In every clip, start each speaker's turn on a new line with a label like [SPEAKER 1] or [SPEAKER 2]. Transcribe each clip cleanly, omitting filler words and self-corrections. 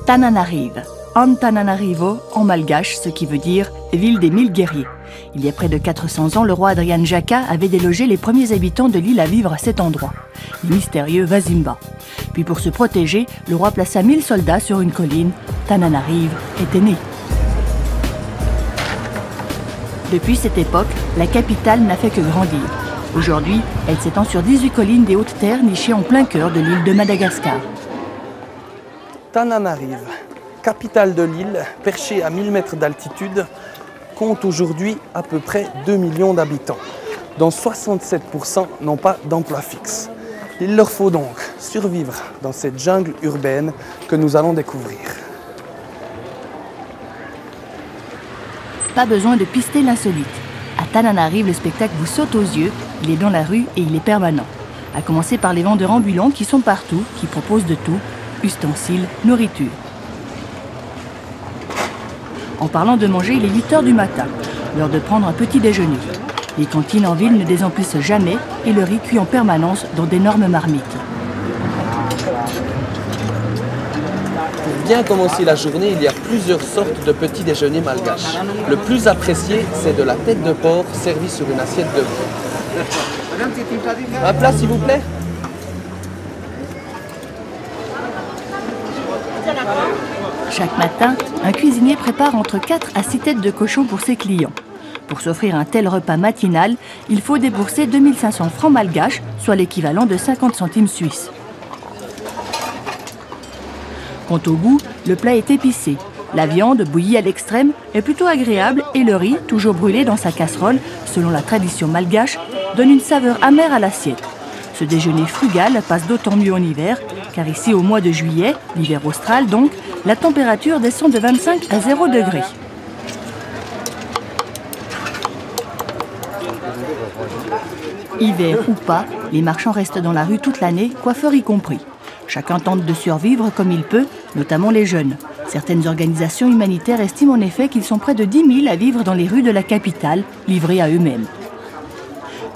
[SPEAKER 1] Tananarive, Antananarivo en malgache, ce qui veut dire « ville des 1000 guerriers ». Il y a près de 400 ans, le roi Adrian Jaka avait délogé les premiers habitants de l'île à vivre à cet endroit, le mystérieux Vazimba. Puis pour se protéger, le roi plaça 1000 soldats sur une colline. Tananarive était né. Depuis cette époque, la capitale n'a fait que grandir. Aujourd'hui, elle s'étend sur 18 collines des Hautes-Terres nichées en plein cœur de l'île de Madagascar.
[SPEAKER 2] Tananarive, capitale de l'île, perchée à 1000 mètres d'altitude, compte aujourd'hui à peu près 2 millions d'habitants, dont 67% n'ont pas d'emploi fixe. Il leur faut donc survivre dans cette jungle urbaine que nous allons découvrir.
[SPEAKER 1] Pas besoin de pister l'insolite. À Tananarive, le spectacle vous saute aux yeux, il est dans la rue et il est permanent. À commencer par les vendeurs ambulants qui sont partout, qui proposent de tout, ustensiles, nourriture. En parlant de manger, il est 8 h du matin, l'heure de prendre un petit déjeuner. Les cantines en ville ne désemplissent jamais et le riz cuit en permanence dans d'énormes marmites.
[SPEAKER 2] Pour bien commencer la journée, il y a plusieurs sortes de petits déjeuners malgaches. Le plus apprécié, c'est de la tête de porc servie sur une assiette de bois. Un plat, s'il vous plaît.
[SPEAKER 1] Chaque matin, un cuisinier prépare entre 4 à 6 têtes de cochon pour ses clients. Pour s'offrir un tel repas matinal, il faut débourser 2500 francs malgaches, soit l'équivalent de 50 centimes suisses. Quant au goût, le plat est épicé. La viande, bouillie à l'extrême, est plutôt agréable et le riz, toujours brûlé dans sa casserole, selon la tradition malgache, donne une saveur amère à l'assiette. Ce déjeuner frugal passe d'autant mieux en hiver, car ici, au mois de juillet, l'hiver austral donc, la température descend de 25 à 0 degrés. Hiver ou pas, les marchands restent dans la rue toute l'année, coiffeurs y compris. Chacun tente de survivre comme il peut, notamment les jeunes. Certaines organisations humanitaires estiment en effet qu'ils sont près de 10 000 à vivre dans les rues de la capitale, livrés à eux-mêmes.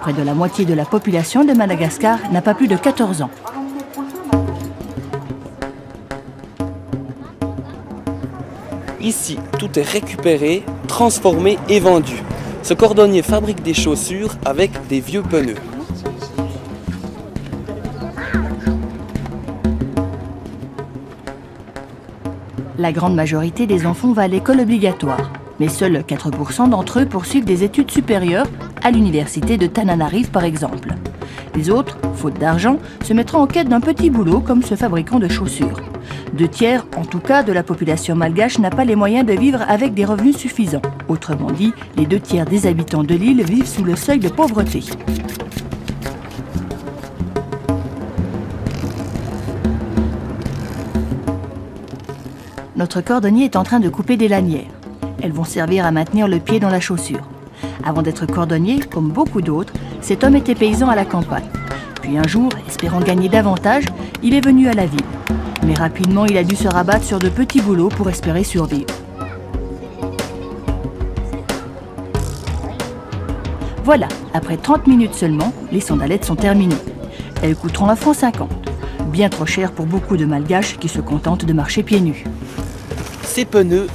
[SPEAKER 1] Près de la moitié de la population de Madagascar n'a pas plus de 14 ans.
[SPEAKER 2] Ici, tout est récupéré, transformé et vendu. Ce cordonnier fabrique des chaussures avec des vieux pneus.
[SPEAKER 1] La grande majorité des enfants va à l'école obligatoire, mais seuls 4% d'entre eux poursuivent des études supérieures, à l'université de Tananarive par exemple. Les autres, faute d'argent, se mettront en quête d'un petit boulot comme ce fabricant de chaussures. 2 tiers, en tout cas, de la population malgache n'a pas les moyens de vivre avec des revenus suffisants. Autrement dit, les 2 tiers des habitants de l'île vivent sous le seuil de pauvreté. Notre cordonnier est en train de couper des lanières. Elles vont servir à maintenir le pied dans la chaussure. Avant d'être cordonnier, comme beaucoup d'autres, cet homme était paysan à la campagne. Puis un jour, espérant gagner davantage, il est venu à la ville. Mais rapidement, il a dû se rabattre sur de petits boulots pour espérer survivre. Voilà, après 30 minutes seulement, les sandalettes sont terminées. Elles coûteront 1,50 franc. Bien trop cher pour beaucoup de malgaches qui se contentent de marcher pieds nus.
[SPEAKER 2] Ces pneus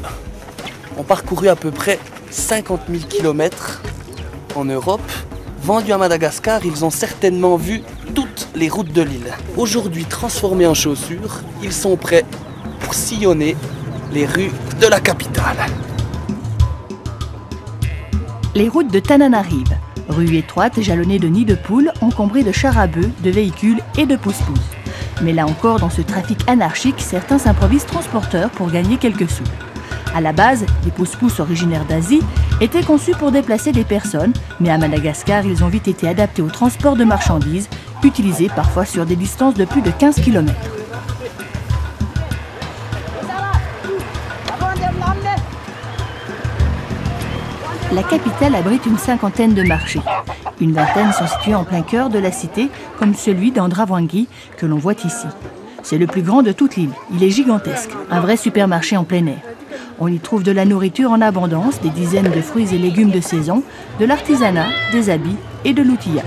[SPEAKER 2] ont parcouru à peu près 50 000 km en Europe. Vendus à Madagascar, ils ont certainement vu toutes les routes de l'île. Aujourd'hui transformés en chaussures, ils sont prêts pour sillonner les rues de la capitale.
[SPEAKER 1] Les routes de Tananarive, rues étroites jalonnées de nids de poules, encombrées de chars à bœufs, de véhicules et de pousse-pousse. Mais là encore, dans ce trafic anarchique, certains s'improvisent transporteurs pour gagner quelques sous. À la base, les pousse-pousse originaires d'Asie étaient conçus pour déplacer des personnes, mais à Madagascar, ils ont vite été adaptés au transport de marchandises, utilisés parfois sur des distances de plus de 15 km. La capitale abrite une 50aine de marchés. Une vingtaine sont situés en plein cœur de la cité, comme celui d'Andravangui que l'on voit ici. C'est le plus grand de toute l'île. Il est gigantesque, un vrai supermarché en plein air. On y trouve de la nourriture en abondance, des dizaines de fruits et légumes de saison, de l'artisanat, des habits et de l'outillage.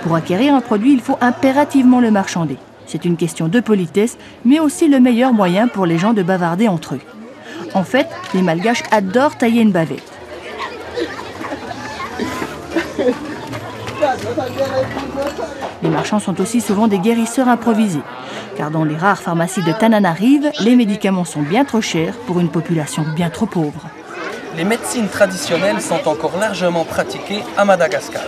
[SPEAKER 1] Pour acquérir un produit, il faut impérativement le marchander. C'est une question de politesse, mais aussi le meilleur moyen pour les gens de bavarder entre eux. En fait, les Malgaches adorent tailler une bavette. Les marchands sont aussi souvent des guérisseurs improvisés, car dans les rares pharmacies de Tananarive, les médicaments sont bien trop chers pour une population bien trop pauvre.
[SPEAKER 2] Les médecines traditionnelles sont encore largement pratiquées à Madagascar.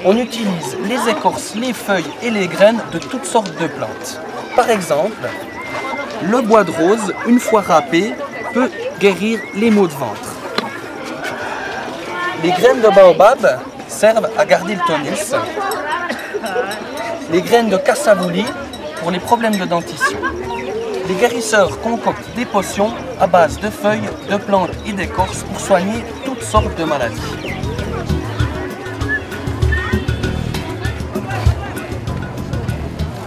[SPEAKER 2] On utilise les écorces, les feuilles et les graines de toutes sortes de plantes. Par exemple, le bois de rose, une fois râpé, peut guérir les maux de ventre. Les graines de baobab servent à garder le tonus. Les graines de cassavouli pour les problèmes de dentition. Les guérisseurs concoctent des potions à base de feuilles, de plantes et d'écorces pour soigner toutes sortes de maladies.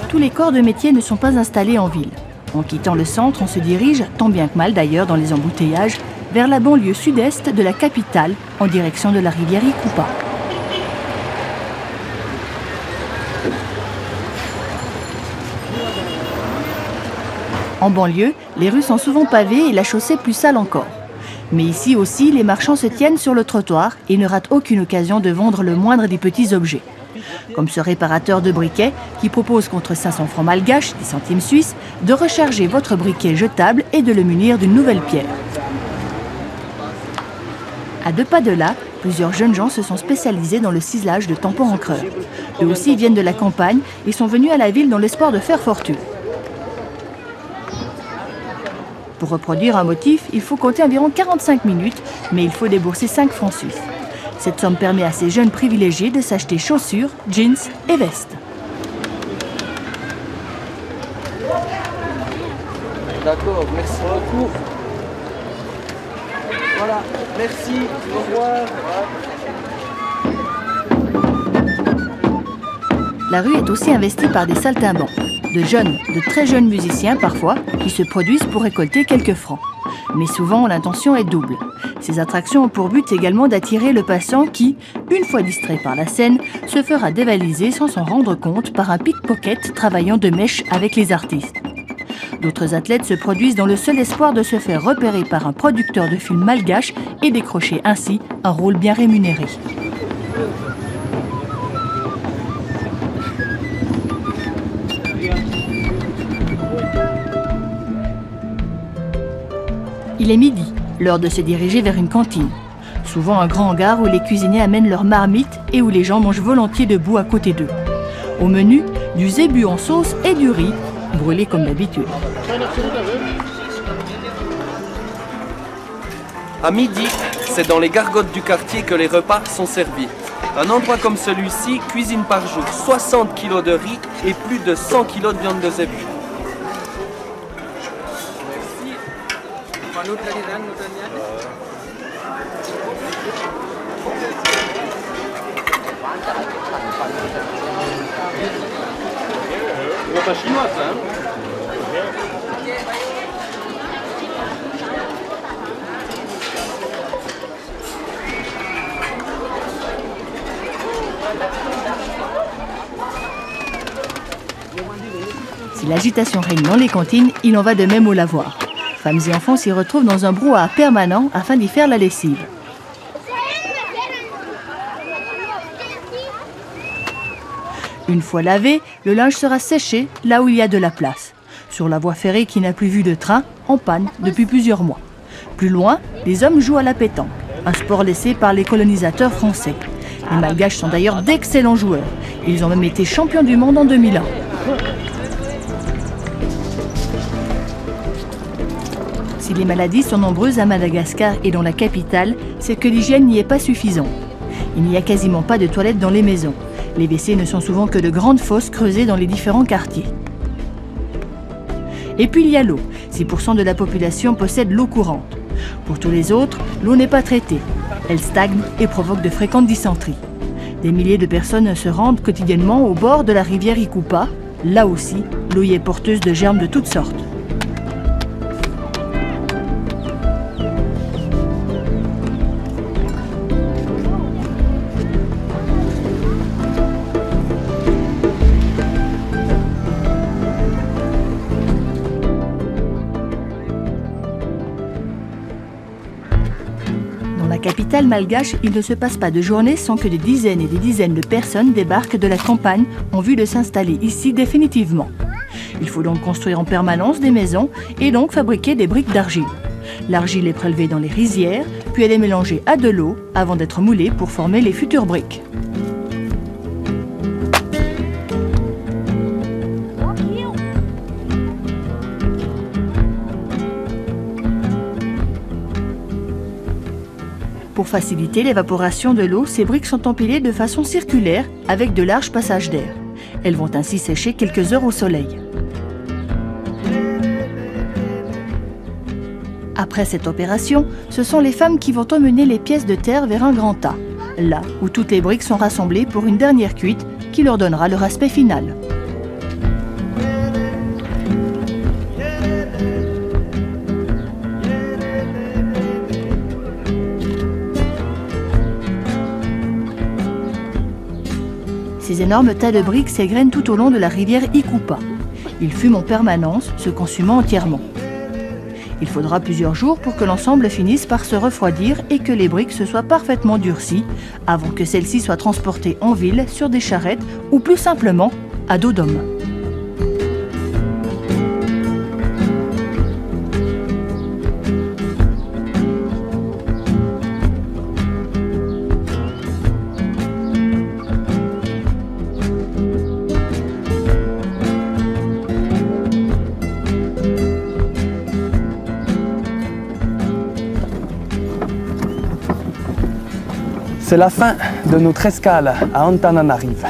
[SPEAKER 1] Tous les corps de métier ne sont pas installés en ville. En quittant le centre, on se dirige, tant bien que mal d'ailleurs dans les embouteillages, vers la banlieue sud-est de la capitale, en direction de la rivière Ikupa. En banlieue, les rues sont souvent pavées et la chaussée plus sale encore. Mais ici aussi, les marchands se tiennent sur le trottoir et ne ratent aucune occasion de vendre le moindre des petits objets. Comme ce réparateur de briquets qui propose contre 500 francs malgaches, 10 centimes suisses, de recharger votre briquet jetable et de le munir d'une nouvelle pierre. À 2 pas de là, plusieurs jeunes gens se sont spécialisés dans le ciselage de tampons encreurs. Eux aussi viennent de la campagne et sont venus à la ville dans l'espoir de faire fortune. Pour reproduire un motif, il faut compter environ 45 minutes, mais il faut débourser 5 francs suisses. Cette somme permet à ces jeunes privilégiés de s'acheter chaussures, jeans et vestes.
[SPEAKER 2] D'accord, merci beaucoup. Voilà, merci, au revoir.
[SPEAKER 1] La rue est aussi investie par des saltimbanques, de jeunes, de très jeunes musiciens parfois, qui se produisent pour récolter quelques francs. Mais souvent, l'intention est double. Ces attractions ont pour but également d'attirer le passant qui, une fois distrait par la scène, se fera dévaliser sans s'en rendre compte par un pickpocket travaillant de mèche avec les artistes. D'autres athlètes se produisent dans le seul espoir de se faire repérer par un producteur de films malgache et décrocher ainsi un rôle bien rémunéré. Il est midi, l'heure de se diriger vers une cantine. Souvent un grand hangar où les cuisiniers amènent leurs marmites et où les gens mangent volontiers debout à côté d'eux. Au menu, du zébu en sauce et du riz, brûlé comme d'habitude.
[SPEAKER 2] À midi, c'est dans les gargotes du quartier que les repas sont servis. Un endroit comme celui-ci cuisine par jour 60 kg de riz et plus de 100 kg de viande de zébu. Repas chinois, ça, hein?
[SPEAKER 1] Si l'agitation règne dans les cantines, il en va de même au lavoir. Femmes et enfants s'y retrouvent dans un brouhaha permanent afin d'y faire la lessive. Une fois lavé, le linge sera séché là où il y a de la place. Sur la voie ferrée qui n'a plus vu de train, en panne depuis plusieurs mois. Plus loin, les hommes jouent à la pétanque, un sport laissé par les colonisateurs français. Les Malgaches sont d'ailleurs d'excellents joueurs. Ils ont même été champions du monde en 2001. Si les maladies sont nombreuses à Madagascar et dans la capitale, c'est que l'hygiène n'y est pas suffisante. Il n'y a quasiment pas de toilettes dans les maisons. Les WC ne sont souvent que de grandes fosses creusées dans les différents quartiers. Et puis il y a l'eau. 6% de la population possède l'eau courante. Pour tous les autres, l'eau n'est pas traitée. Elle stagne et provoque de fréquentes dysenteries. Des milliers de personnes se rendent quotidiennement au bord de la rivière Ikupa. Là aussi, l'eau y est porteuse de germes de toutes sortes. capitale malgache, il ne se passe pas de journée sans que des dizaines et des dizaines de personnes débarquent de la campagne en vue de s'installer ici définitivement. Il faut donc construire en permanence des maisons et donc fabriquer des briques d'argile. L'argile est prélevée dans les rizières, puis elle est mélangée à de l'eau avant d'être moulée pour former les futures briques. Pour faciliter l'évaporation de l'eau, ces briques sont empilées de façon circulaire avec de larges passages d'air. Elles vont ainsi sécher quelques heures au soleil. Après cette opération, ce sont les femmes qui vont emmener les pièces de terre vers un grand tas, là où toutes les briques sont rassemblées pour une dernière cuite qui leur donnera leur aspect final. Ces énormes tas de briques s'égrènent tout au long de la rivière Ikupa. Ils fument en permanence, se consumant entièrement. Il faudra plusieurs jours pour que l'ensemble finisse par se refroidir et que les briques se soient parfaitement durcies avant que celles-ci soient transportées en ville sur des charrettes ou plus simplement à dos d'homme.
[SPEAKER 2] C'est la fin de notre escale à Antananarive.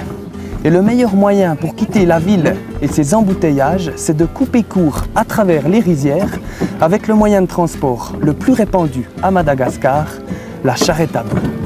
[SPEAKER 2] Et le meilleur moyen pour quitter la ville et ses embouteillages, c'est de couper court à travers les rizières avec le moyen de transport le plus répandu à Madagascar, la charrette à bout.